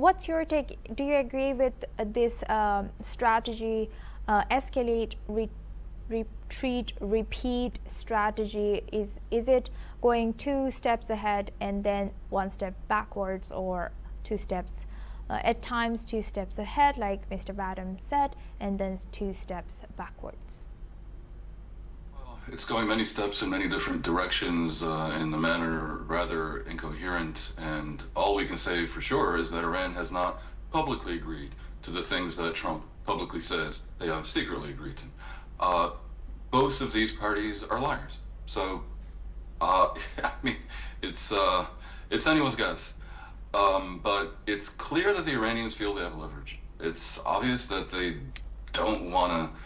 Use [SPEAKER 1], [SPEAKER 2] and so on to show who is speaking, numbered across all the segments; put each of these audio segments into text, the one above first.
[SPEAKER 1] what's your take? Do you agree with this strategy, escalate, retreat, repeat strategy? Is it going 2 steps ahead and then 1 step backwards, or 2 steps, at times 2 steps ahead, like Mr. Vadam said, and then 2 steps backwards?
[SPEAKER 2] It's going many steps in many different directions in the manner rather incoherent. And all we can say for sure is that Iran has not publicly agreed to the things that Trump publicly says they have secretly agreed to. Both of these parties are liars. So, I mean, it's uh, it's anyone's guess. But it's clear that the Iranians feel they have leverage. It's obvious that they don't want to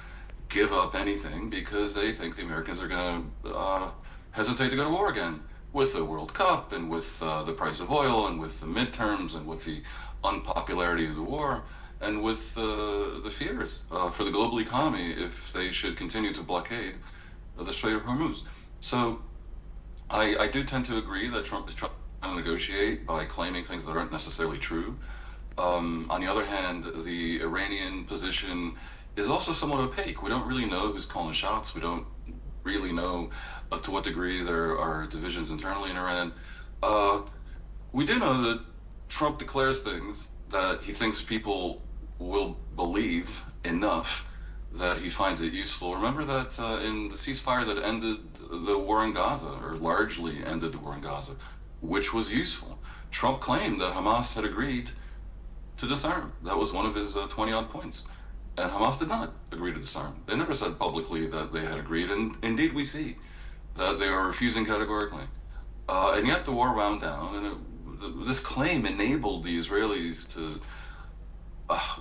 [SPEAKER 2] give up anything because they think the Americans are going to hesitate to go to war again with the World Cup and with the price of oil and with the midterms and with the unpopularity of the war and with the fears for the global economy if they should continue to blockade the Strait of Hormuz. So I do tend to agree that Trump is trying to negotiate by claiming things that aren't necessarily true. On the other hand, the Iranian position is also somewhat opaque. We don't really know who's calling the shots. We don't really know to what degree there are divisions internally in Iran. Uh, we do know that Trump declares things that he thinks people will believe enough that he finds it useful. Remember that in the ceasefire that ended the war in Gaza, or largely ended the war in Gaza, which was useful, Trump claimed that Hamas had agreed to disarm. That was one of his 20 odd points. And Hamas did not agree to disarm. They never said publicly that they had agreed, and indeed we see that they are refusing categorically. And yet the war wound down, and this claim enabled the Israelis to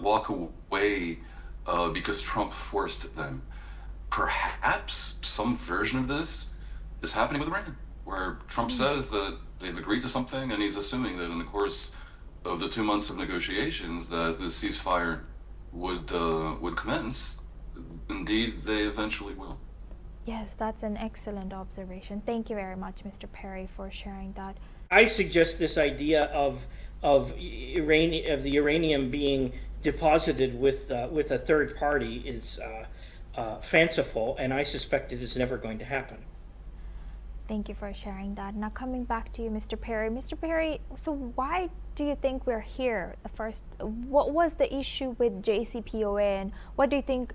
[SPEAKER 2] walk away because Trump forced them. Perhaps some version of this is happening with Iran, where Trump says that they've agreed to something, and he's assuming that in the course of the 2 months of negotiations that the ceasefire would commence. Indeed, they eventually will.
[SPEAKER 1] Yes, that's an excellent observation. Thank you very much, Mr. Perry, for sharing that.
[SPEAKER 3] I suggest this idea of the uranium being deposited with a third party is fanciful, and I suspect it is never going to happen.
[SPEAKER 1] Thank you for sharing that. Now coming back to you, Mr. Perry. Mr. Perry, so why do you think we're here? First, what was the issue with JCPOA, and what do you think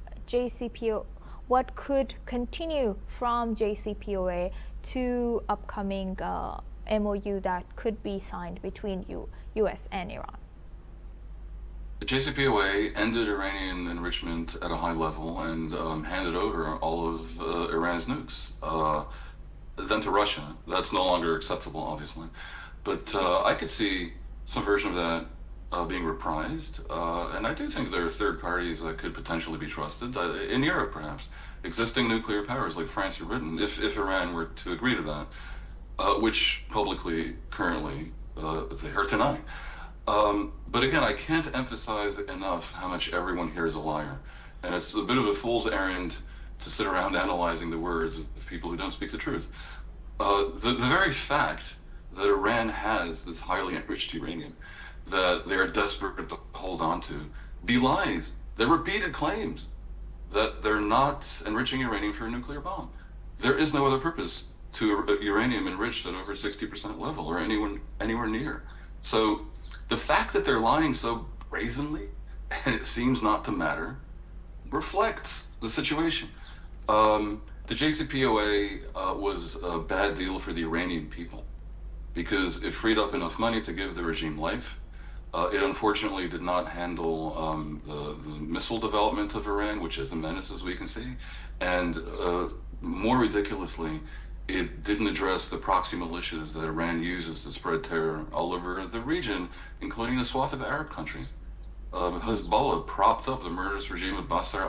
[SPEAKER 1] what could continue from JCPOA to upcoming MOU that could be signed between US and Iran?
[SPEAKER 2] The JCPOA ended Iranian enrichment at a high level and handed over all of Iran's nukes. Then to Russia. That's no longer acceptable, obviously. But I could see some version of that being reprised. And I do think there are third parties that could potentially be trusted, in Europe perhaps. Existing nuclear powers like France or Britain, if Iran were to agree to that, which publicly, currently, they are denying. But again, I can't emphasize enough how much everyone here is a liar. And it's a bit of a fool's errand to sit around analyzing the words of people who don't speak the truth. The very fact that Iran has this highly enriched uranium that they're desperate to hold on to belies their repeated claims that they're not enriching uranium for a nuclear bomb. There is no other purpose to uranium enriched at over 60% level or anywhere near. So the fact that they're lying so brazenly and it seems not to matter reflects the situation. The JCPOA was a bad deal for the Iranian people because it freed up enough money to give the regime life. It unfortunately did not handle the missile development of Iran, which is a menace as we can see. And more ridiculously, it didn't address the proxy militias that Iran uses to spread terror all over the region, including a swath of Arab countries. Hezbollah propped up the murderous regime of Bashar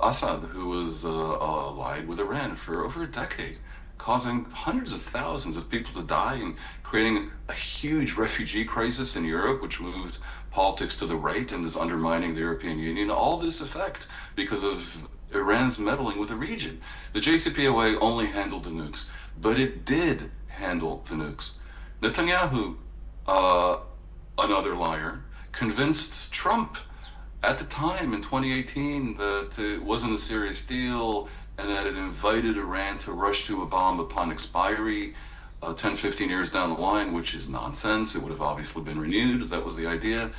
[SPEAKER 2] Assad, who was allied with Iran for over a decade, causing hundreds of thousands of people to die and creating a huge refugee crisis in Europe, which moved politics to the right and is undermining the European Union. All this effect because of Iran's meddling with the region. The JCPOA only handled the nukes, but it did handle the nukes. Netanyahu another liar, convinced Trump at the time in 2018 that it wasn't a serious deal and that it invited Iran to rush to a bomb upon expiry 10, 15 years down the line, which is nonsense. It would have obviously been renewed. That was the idea.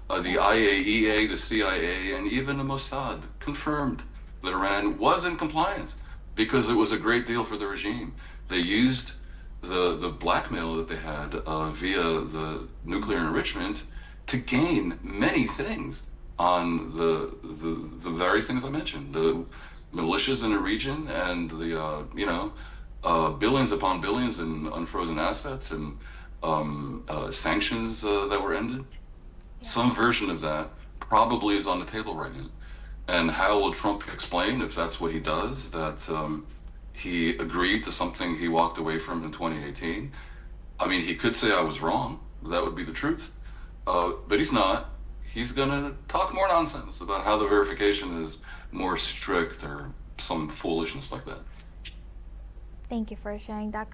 [SPEAKER 2] The IAEA, the CIA, and even the Mossad confirmed that Iran was in compliance because it was a great deal for the regime. They used the blackmail that they had via the nuclear enrichment to gain many things on the various things I mentioned, the militias in the region and the billions upon billions in unfrozen assets and sanctions that were ended. Some version of that probably is on the table right now. And how will Trump explain, if that's what he does, that he agreed to something he walked away from in 2018? I mean, he could say I was wrong. That would be the truth. But he's not. He's going to talk more nonsense about how the verification is more strict or some foolishness like that.
[SPEAKER 1] Thank you for sharing that.